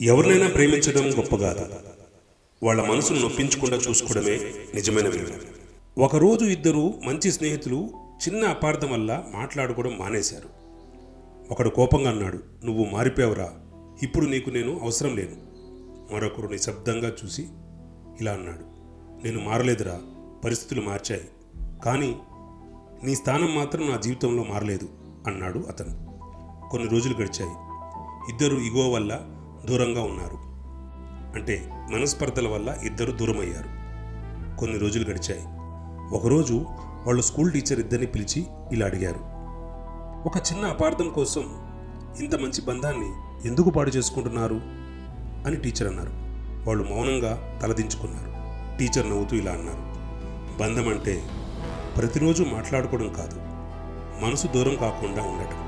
ఎవరినైనా ప్రేమించడం గొప్ప కాదు, వాళ్ళ మనసును నొప్పించకుండా చూసుకోవడమే నిజమైన విలువ. ఒకరోజు ఇద్దరు మంచి స్నేహితులు చిన్న అపార్థం వల్ల మాట్లాడుకోవడం మానేశారు. ఒకడు కోపంగా అన్నాడు, నువ్వు మారిపోయావురా, ఇప్పుడు నీకు నేను అవసరం లేను. మరొకరు నిశ్శబ్దంగా చూసి ఇలా అన్నాడు, నేను మారలేదురా, పరిస్థితులు మార్చాయి, కానీ నీ స్థానం మాత్రం నా జీవితంలో మారలేదు అన్నాడు అతను. కొన్ని రోజులు గడిచాయి. ఇద్దరు ఇగో వల్ల దూరంగా ఉన్నారు, అంటే మనస్పర్ధల వల్ల ఇద్దరు దూరమయ్యారు. కొన్ని రోజులు గడిచాయి. ఒకరోజు వాళ్ళు స్కూల్ టీచర్ ఇద్దరిని పిలిచి ఇలా అడిగారు, ఒక చిన్న అపార్థం కోసం ఇంత మంచి బంధాన్ని ఎందుకు పాడు చేసుకుంటున్నారు అని టీచర్ అన్నారు. వాళ్ళు మౌనంగా తలదించుకున్నారు. టీచర్ నవ్వుతూ ఇలా అన్నారు, బంధం అంటే ప్రతిరోజు మాట్లాడుకోవడం కాదు, మనసు దూరం కాకుండా ఉండటం.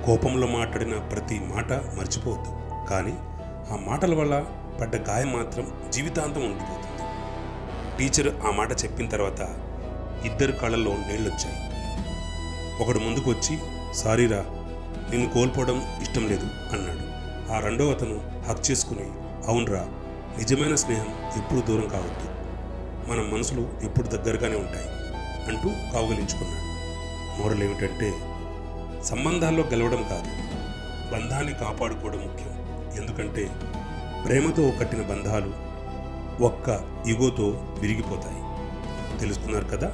కోపంలో మాట్లాడిన ప్రతి మాట మర్చిపోవద్దు, కానీ ఆ మాటల వల్ల పడ్డ గాయం మాత్రం జీవితాంతం ఉండిపోతుంది. టీచర్ ఆ మాట చెప్పిన తర్వాత ఇద్దరు కళ్ళల్లో నీళ్ళొచ్చాయి. ఒకడు ముందుకు వచ్చి, సారీరా, నిన్ను కోల్పోవడం ఇష్టం లేదు అన్నాడు. ఆ రెండో అతను హక్ చేసుకుని, అవునరా, నిజమైన స్నేహం ఎప్పుడు దూరం కావద్దు, మన మనసులు ఎప్పుడు దగ్గరగానే ఉంటాయి అంటూ కౌగిలించుకున్నాడు. మోరల్ ఏమిటంటే, సంబంధాల్లో గెలవడం కాదు, బంధాన్ని కాపాడుకోవడం ముఖ్యం. ఎందుకంటే ప్రేమతో కట్టిన బంధాలు ఒక్క ఈగోతో విరిగిపోతాయి. తెలుసుకున్నారు కదా?